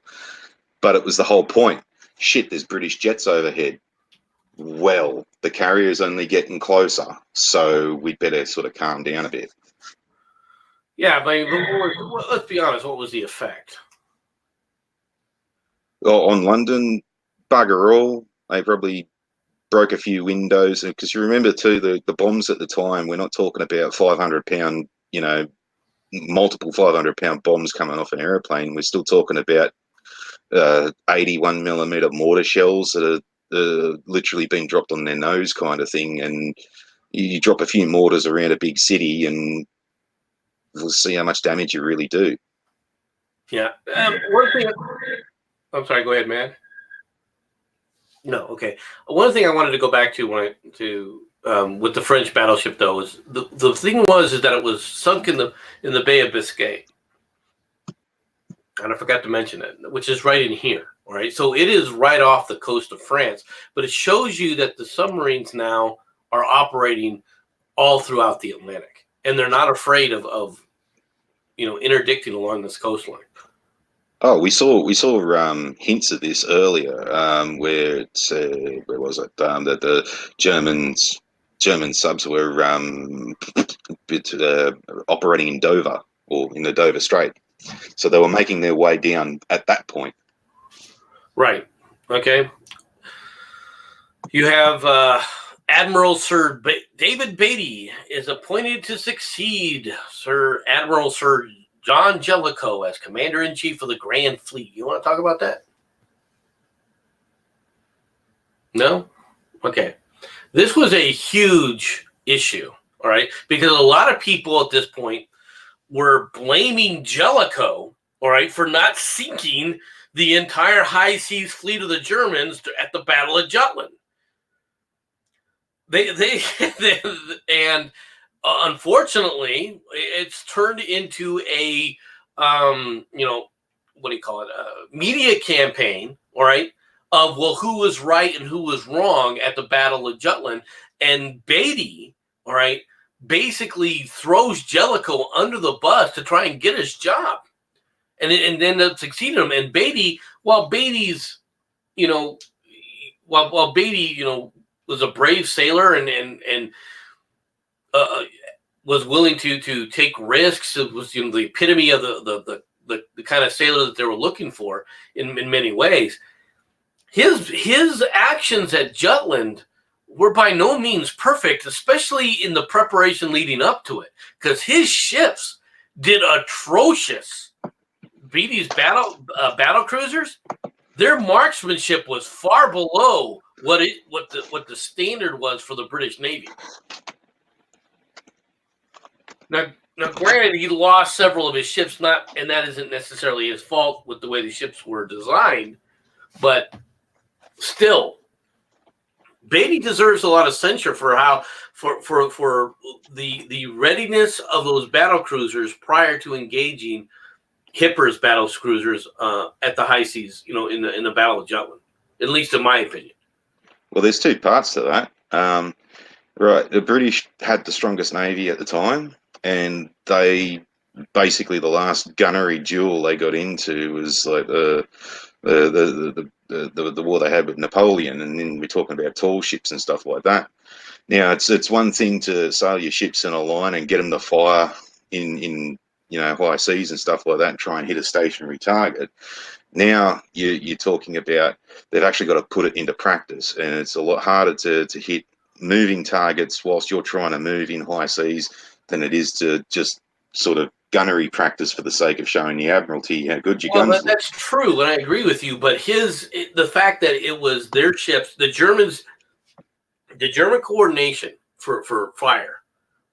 But it was the whole point. Shit, there's British jets overhead. well, the carrier's only getting closer, so we'd better sort of calm down a bit. Yeah, but let's be honest. What was the effect? Well, on London, bugger all. They probably broke a few windows, because you remember too the bombs at the time. We're not talking about 500-pound, multiple 500-pound bombs coming off an aeroplane. We're still talking about 81 millimeter mortar shells that are literally being dropped on their nose, kind of thing. And you drop a few mortars around a big city, and we'll see how much damage you really do. Yeah. One thing. I'm sorry. Go ahead, man. No. Okay. One thing I wanted to go back to with the French battleship, though, is the thing is that it was sunk in the Bay of Biscay, and I forgot to mention it, which is right in here. All right. So it is right off the coast of France, but it shows you that the submarines now are operating all throughout the Atlantic, and they're not afraid of interdicting along this coastline. Oh, we saw hints of this earlier, where it's where was it? That the German subs were operating in Dover, or in the Dover Strait, so they were making their way down at that point. Right. Okay. You have Admiral Sir David Beatty is appointed to succeed Admiral Sir John Jellicoe as Commander-in-Chief of the Grand Fleet. You want to talk about that? No? Okay. This was a huge issue, all right, because a lot of people at this point were blaming Jellicoe, all right, for not sinking the entire high seas fleet of the Germans at the Battle of Jutland. And unfortunately, it's turned into a what do you call it? A media campaign, all right, of who was right and who was wrong at the Battle of Jutland. And Beatty, all right, basically throws Jellicoe under the bus to try and get his job, and ended up succeeding him. And Beatty, while Beatty, was a brave sailor and was willing to take risks. It was the epitome of the kind of sailor that they were looking for in many ways. His actions at Jutland were by no means perfect, especially in the preparation leading up to it, because his ships did atrocious. Beatty's battle cruisers, their marksmanship was far below what the standard was for the British Navy. Now, granted, he lost several of his ships, and that isn't necessarily his fault with the way the ships were designed, but still, Beatty deserves a lot of censure for the readiness of those battle cruisers prior to engaging Hipper's battle cruisers at the high seas, in the Battle of Jutland, at least in my opinion. Well, there's two parts to that. Right, the British had the strongest navy at the time, and they basically, the last gunnery duel they got into was like the war they had with Napoleon, and then we're talking about tall ships and stuff like that. Now, it's one thing to sail your ships in a line and get them to fire in high seas and stuff like that, and try and hit a stationary target. Now you're talking about they've actually got to put it into practice, and it's a lot harder to hit moving targets whilst you're trying to move in high seas than it is to just sort of gunnery practice for the sake of showing the Admiralty how good your guns look. That's true, and I agree with you. But the fact that it was their ships, the German coordination for fire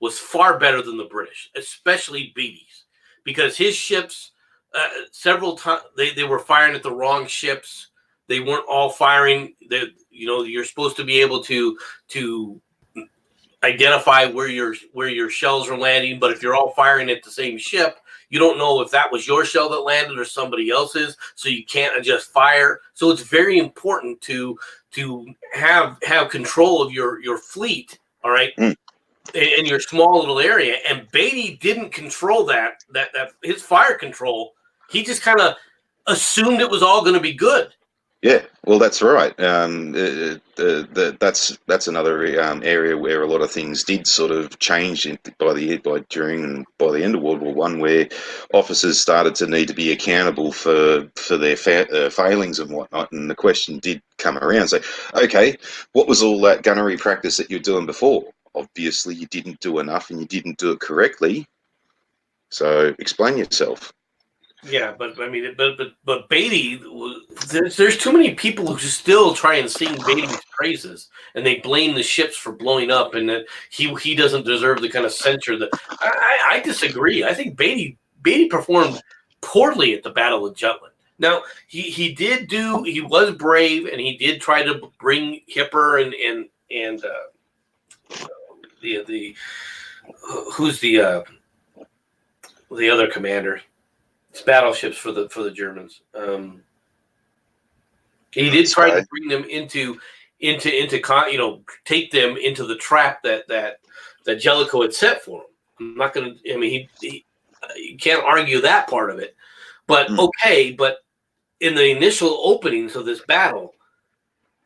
was far better than the British, especially Beatty's, because his ships several times they were firing at the wrong ships. They weren't all firing. You're supposed to be able to identify where your shells are landing, but if you're all firing at the same ship, you don't know if that was your shell that landed or somebody else's, so you can't adjust fire. So it's very important to have control of your fleet, all right, in your small little area. And Beatty didn't control that his fire control. He just kind of assumed it was all going to be good. Yeah, well, that's right. That's another area where a lot of things did sort of change during and by the end of World War One, where officers started to need to be accountable for their failings and whatnot. And the question did come around, say, okay, what was all that gunnery practice that you're doing before? Obviously, you didn't do enough, and you didn't do it correctly. So explain yourself. Yeah, but I mean, but Beatty, there's too many people who still try and sing Beatty's praises, and they blame the ships for blowing up, and that he doesn't deserve the kind of censure that I disagree. I think Beatty performed poorly at the Battle of Jutland. Now he was brave, and he did try to bring Hipper and the who's the other commander. It's battleships for the Germans. He did try to bring them into take them into the trap that Jellicoe had set for him. I'm not going to. I mean, you can't argue that part of it. But okay, but in the initial openings of this battle,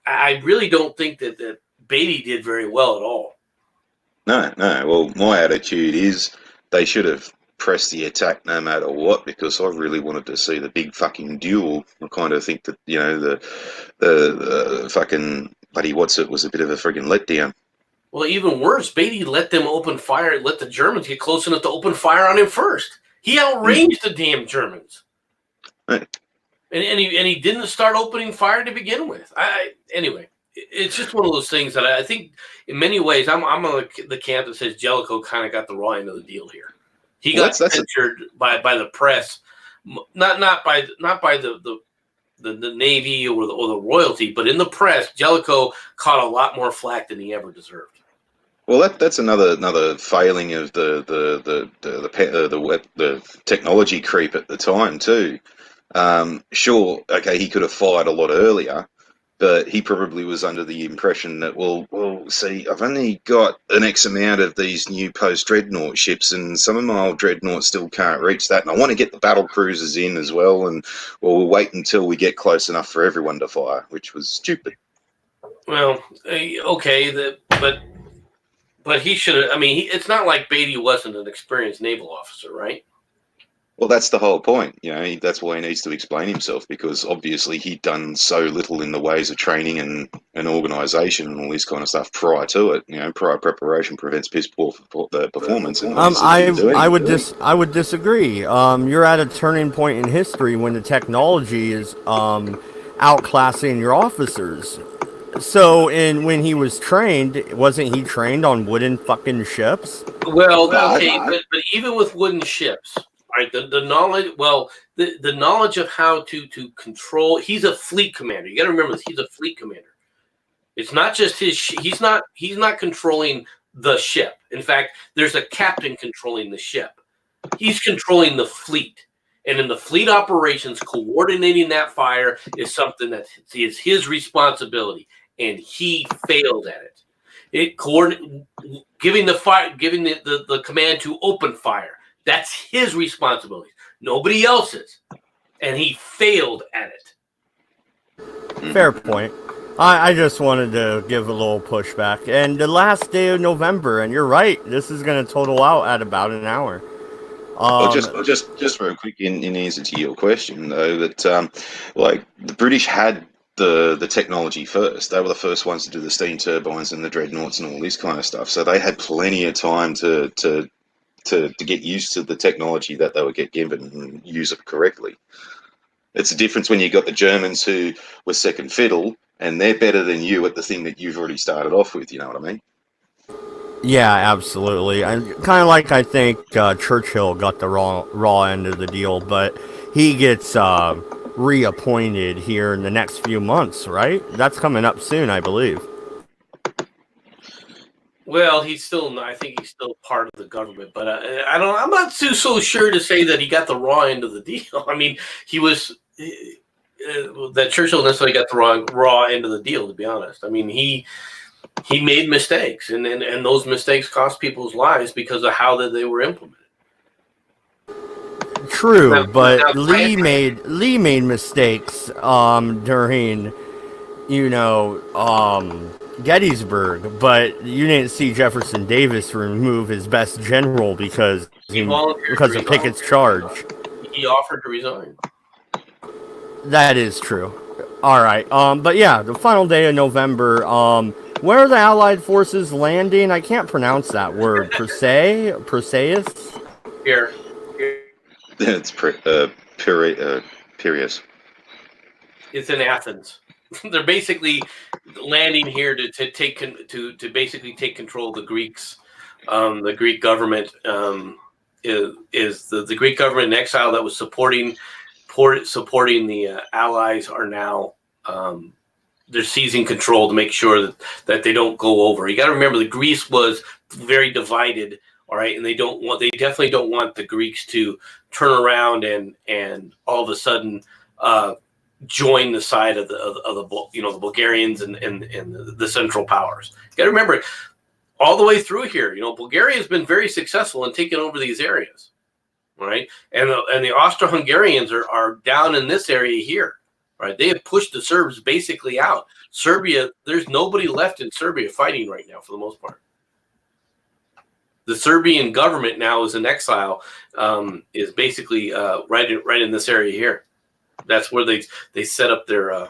I really don't think that Beatty did very well at all. No. Well, my attitude is they should have pressed the attack no matter what, because I really wanted to see the big fucking duel. I kind of think that, the fucking bloody was a bit of a friggin' letdown. Well, even worse, Beatty let them open fire, let the Germans get close enough to open fire on him first. He outranged the damn Germans. Right. And he didn't start opening fire to begin with. Anyway, it's just one of those things that I think, in many ways, I'm on the camp that says Jellicoe kind of got the raw end of the deal here. He got censured by the press, not by the Navy or the royalty, but in the press, Jellicoe caught a lot more flack than he ever deserved. Well, that's another failing of the technology creep at the time too. Sure, okay, he could have fired a lot earlier, but he probably was under the impression that, well, see, I've only got an X amount of these new post-dreadnought ships, and some of my old dreadnoughts still can't reach that, and I want to get the battle cruisers in as well, and we'll wait until we get close enough for everyone to fire, which was stupid. Well, okay, but he should have. I mean, it's not like Beatty wasn't an experienced naval officer, right? Well, that's the whole point. That's why he needs to explain himself, because obviously he'd done so little in the ways of training and organisation and all this kind of stuff prior to it. Prior preparation prevents piss poor performance. I would disagree. You're at a turning point in history when the technology is outclassing your officers. So, when he was trained, wasn't he trained on wooden fucking ships? Well, okay, but even with wooden ships, right? The knowledge, the knowledge of how to control. He's a fleet commander. You got to remember this. He's a fleet commander. It's not just his. He's not controlling the ship. In fact, there's a captain controlling the ship. He's controlling the fleet. And in the fleet operations, coordinating that fire is something that is his responsibility, and he failed at it. Giving the command to open fire, that's his responsibility, nobody else's, and he failed at it. Fair point. I just wanted to give a little pushback. And the last day of November, and you're right, this is going to total out at about an hour. Just real quick in answer to your question, though, that the British had the technology first. They were the first ones to do the steam turbines and the dreadnoughts and all this kind of stuff. So they had plenty of time to get used to the technology that they would get given and use it correctly. It's a difference when you got the Germans who were second fiddle and they're better than you at the thing that you've already started off with. You know what I mean? Yeah, absolutely. I kind of like, I think Churchill got the raw end of the deal, but he gets reappointed here in the next few months, right? That's coming up soon, I believe. Well, I think he's still part of the government, but I'm not so sure to say that he got the raw end of the deal. I mean, he was that Churchill necessarily got the raw end of the deal, to be honest. I mean, he made mistakes, and those mistakes cost people's lives because of how that they were implemented. true, but now, Lee made mistakes during Gettysburg, but you didn't see Jefferson Davis remove his best general because of Pickett's charge. He offered to resign. That is true. All right. But yeah, the final day of November. Where are the Allied forces landing? I can't pronounce that word. Perseus? Here. It's Piraeus. It's in Athens. They're basically landing here to basically take control of the Greeks. The Greek government is the Greek government in exile that was supporting the Allies are now they're seizing control to make sure that they don't go over. You got to remember, the Greece was very divided. All right, and they definitely don't want the Greeks to turn around and all of a sudden join the side of the Bulgarians and the Central Powers. You got to remember, all the way through here, Bulgaria has been very successful in taking over these areas, right? And the Austro-Hungarians are down in this area here, right? They have pushed the Serbs basically out. Serbia, there's nobody left in Serbia fighting right now for the most part. The Serbian government now is in exile, is basically right in this area here. That's where they set up their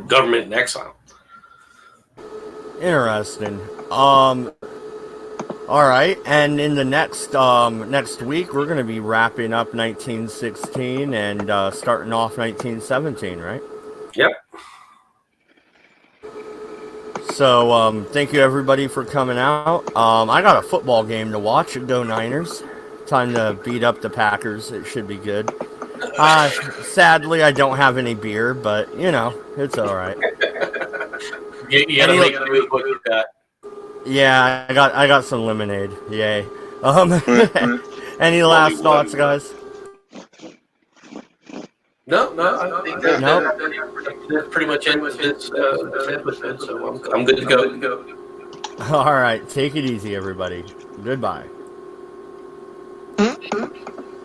government in exile. Interesting. All right, and in the next week, we're going to be wrapping up 1916 and starting off 1917, right? Yep. So, thank you everybody for coming out. I got a football game to watch. Go Niners. Time to beat up the Packers. It should be good. Sadly, I don't have any beer, but, it's all right. You gotta make do with what you got. Yeah, I got some lemonade. Yay. Any last thoughts, guys? No, I think that's pretty much it with this. So I'm good to go. All right, take it easy, everybody. Goodbye.